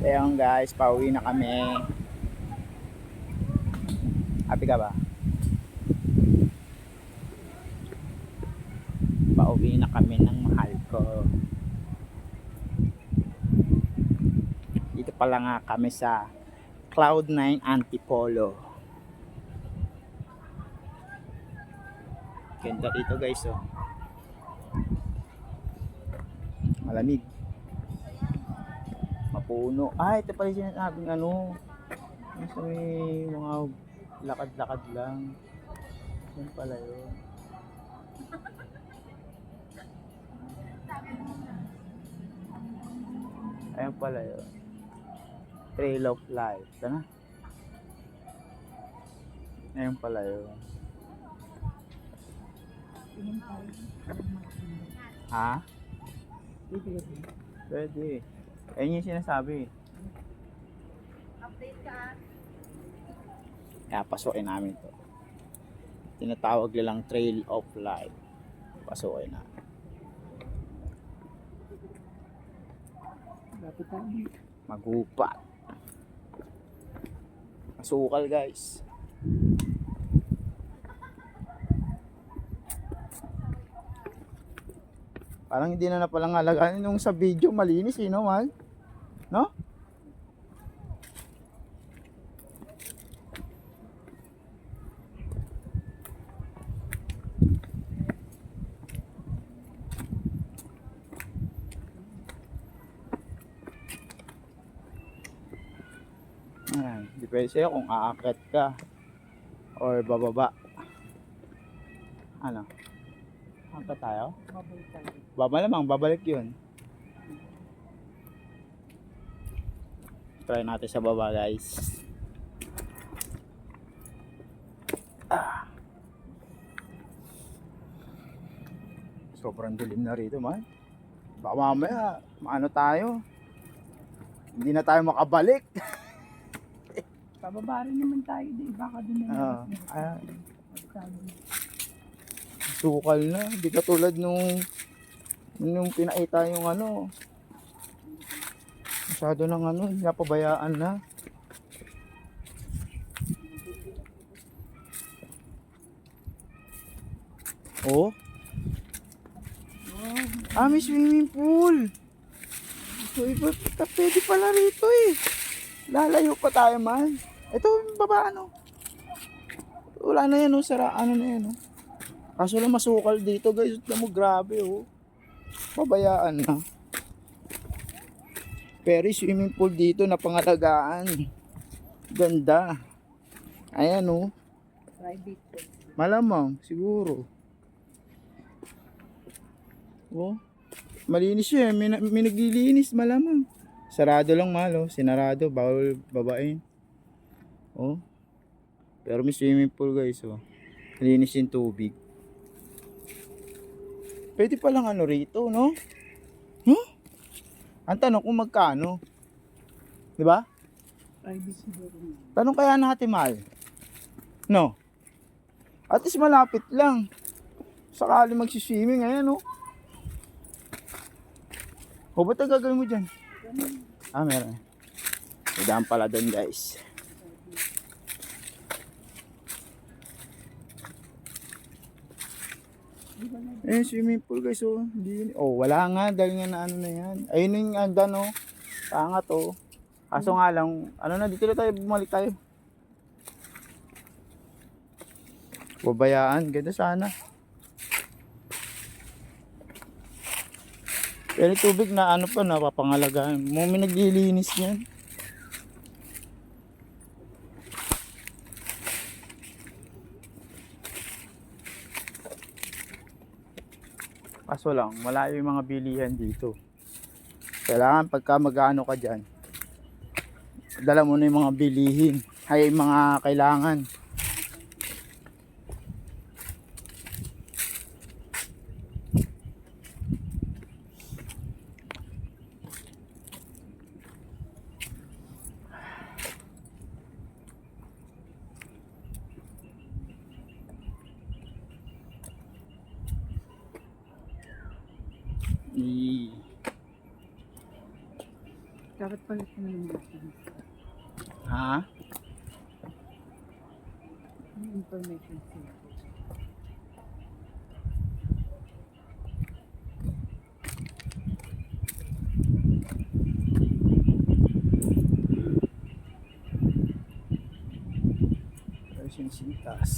Ayun guys, pauwi na kami. Happy ka ba? Pauwi na kami ng mahal ko. Dito pala nga kami sa Cloud9 Antipolo. Ganda dito guys, oh. Malamig. Mapuno. Ah, ito pala sinasabing ano. Sa may mga lakad-lakad lang. Yan pala yun. Ayan pala yun. Trail of Life. Sana? Ayan pala yun. Ha? Pwede. Ayun yung sinasabi. Update ka. Kaya pasukin namin to. Tinatawag nilang Trail of Life. Pasukin na. Magupat. Masukal guys. Parang hindi na palang alagaan nung sa video malinis eh, no, man? No? Ayan, depende sa'yo kung aakyat ka or bababa. Ano? Aakyat tayo? Baba lamang, babalik yun. Try natin sa baba guys. Sobrang dilim na rito man. Baka mamaya, maano tayo. Hindi na tayo makabalik. Pababa rin naman tayo di. Baka doon na Sukal na. Hindi katulad nung pinaita yung ano. Masyado ng ano, napabayaan na. Oh. Ah, may swimming pool. So, pwede pala rito eh. Lalayo pa tayo man. Ito, baba ano. Wala na yan oh, sara, ano na yan oh. Kaso lang masukal dito guys. Ito mo, grabe oh. Pabayaan na. Pero swimming pool dito na pangalagaan. Ganda. Ayan oh. private pool. Malamang, siguro. Oh. Malinis yun. May naglilinis, malamang. Sarado lang malo. Sinarado. Bawal babain. Oh. Pero may swimming pool guys oh. Malinis yung tubig. Pwede palang ano rito, no? Huh? Ang tanong kung magkano. Diba? Private siguro. Tanong kaya natin mahal. No? At least malapit lang. Sakali magsiswimming, ayan no? O ba't ang gagawin mo dyan? Ah, meron. Idaan pala doon guys. Eh, swimming pool guys oh. Wala nga. Dahil nga na ano na yan. Ayun yung andan oh. Pangat oh. Kaso nga lang, ano na, dito na tayo, bumalik tayo. Babayaan, ganda sana. Pero tubig na ano pa, napapangalagaan. May naglilinis niyan. Kaso lang, malayo yung mga bilihan dito. Kailangan pagka mag-ano ka dyan, dala mo na yung mga bilihin. Ay, mga kailangan. Dapat pala yung Ha? information center. Ayos yung sintas.